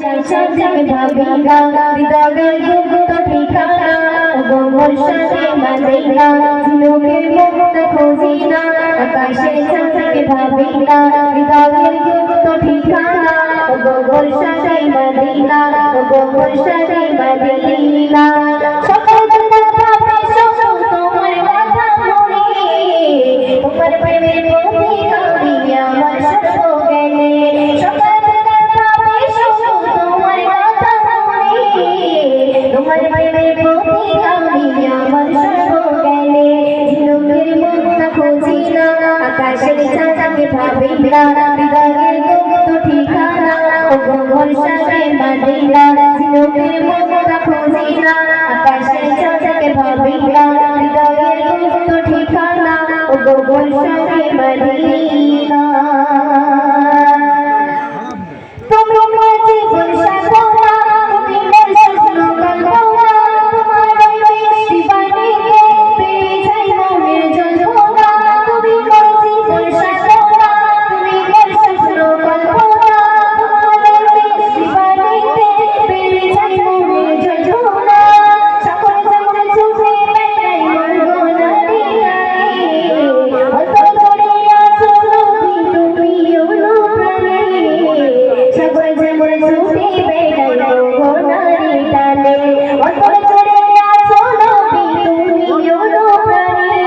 সাজে ভাবিনা হৃদয়ের গুপ্ত ঠিকানা গোমর সাজে মদিনা ঝিনুকের মুক্ত খুঁজিনা আকাশে সাজে ভাবিনা হৃদয়ের গুপ্ত ঠিকানা গোমর সাজে মদিনা গোমর সাজে মদিনা সকল কথা ভাষা তোমার কথা মনে তোমার প্রেমের পথে কাঁদি আমার সর্বজ্ঞানে সকল কথা ভাষা তোমার কথা মনে তোমার প্রেমের পথে কাঁদি আমার সর্বজ্ঞানে ঝিনুকের মুক্ত খুঁজিনা আকাশের চাঁদকে ভাবিনা হৃদয়ের গুপ্ত ঠিকানা গোমর সাজে মদিনা ঝিনুকের মুক্ত খুঁজিনা আকাশের চাঁদকে ভাবিনা হৃদয়ের গুপ্ত ঠিকানা গোমর সাজে মদিনা তুমি আমার জীবন সাধনা তুমি মোর স্বপ্ন কল্পনা তোমার মিষ্টি বাণীতে পেয়ে যাই মনের যন্ত্রণা তুমি মোর জীবন সাধনা তুমি মোর স্বপ্ন কল্পনা তোমার মিষ্টি বাণীতে পেয়ে যাই মনের যন্ত্রণা সকল জগৎ ছুটে বেড়াই মন গোনারি গায়ে অন্তর জুড়ে আছো নবী তুমি অনুপ্রাণে সকল জগৎ ছুটে বেড়াই মন গোনারি টানে অন্তর জুড়ে আছো নবী তুমি অনুপ্রাণে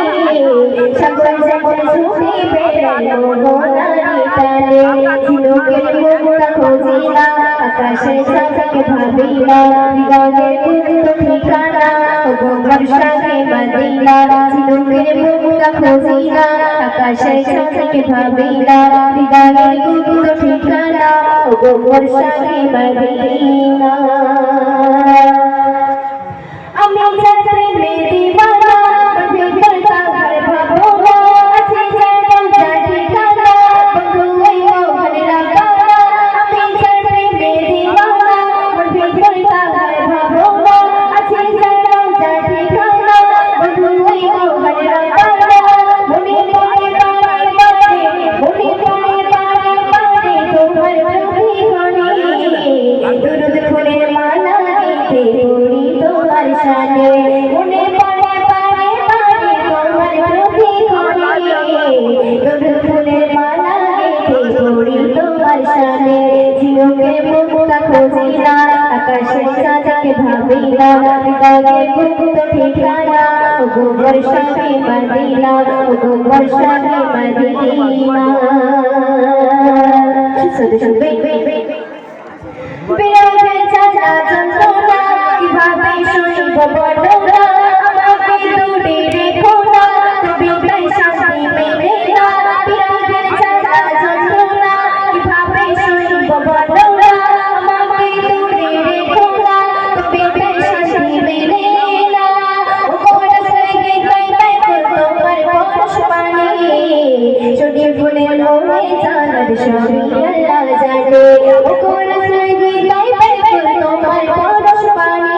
সকল জগৎ ছুটে বেড়াই মন গোনারি টানে ঝিনুকের মুক্ত খুঁজিনা আকাশের চাঁদকে ভাবিনা হৃদয়ের গুপ্ত ঠিকানা গোমর সাজে মদিনা ঝিনুকের মুক্ত খুঁজিনা আকাশের চাঁদকে ভাবিনা হৃদয়ের গুপ্ত ঠিকানা গোমর সাজে মদিনা আমি যার প্রেমে দিওয়ানা ভিতর কাঘর ভাবনা আছে যেন যার ঠিকানা বন্ধু এই মোহন রাখানা আমি যার প্রেমে দিওয়ানা ভিতর কাঘর ভাবনা আছে যেন যার ঠিকানা বন্ধু এই মোহন রাখানা মনে পড়ে বারে বারে মনে পড়ে বারে বারে তোমার প্রতিক্ষণে দুরুদ ফুলের মালা দিতে পড়ি তোমার সাথে মনে পড়ে বারে বারে তোমার প্রতিক্ষণে দুরুদ ফুলের মালা দিতে পড়ি তোমার সাথে ঝিনুকের মুক্ত খুঁজিনা আকাশের চাঁদকে ভাবিনা হৃদয়ের গুপ্ত ঠিকানা গোমর সাজে মদিনা গোমর সাজে মদিনা বিরহে জ্বালা যন্ত্রণা কিভাবে সইব বর্ণনা আমাকে দূরে রেখো না তুমি তাই শান্তি মেলে না বিরহে জ্বালা যন্ত্রণা কিভাবে সইব বর্ণনা আমাকে দূরে রেখো না তুমি তাই শান্তি মেলে না উপরস লেগে তাই তাই তোমার পরশ পানি চোখে ফুলের মনে জানার সবই আল্লাহ জানে উপরস লেগে তাই তাই তোমার পরশ পানি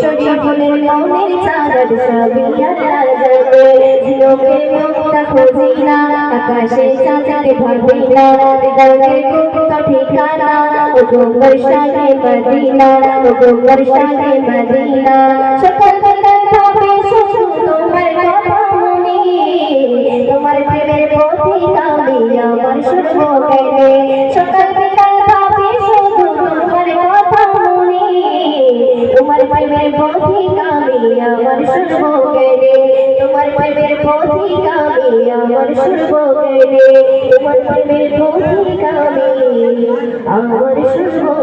চোখে ফুলের মনে জানার সবই আল্লাহ জানে ঝিনুকের মুক্ত খুঁজিনা আকাশের চাঁদকে ভাবিনা হৃদয়ের গুপ্ত ঠিকানা গোমর সাজে মদিনা গোমর সাজে মদিনা সকল কথা ভেসে তোমার কথা মনে তোমার প্রেমের পথে কাঁদি আমার সর্বজ্ঞানে সকল কথা ভেসে তোমার কথা মনে তোমার প্রেমের পথে কাঁদি আমার সর্বজ্ঞানে তোমার প্রেমের পথে কাঁদি আমার সর্বজ্ঞানে তোমার প্রেমের পথে কাঁদি আমার সর্ব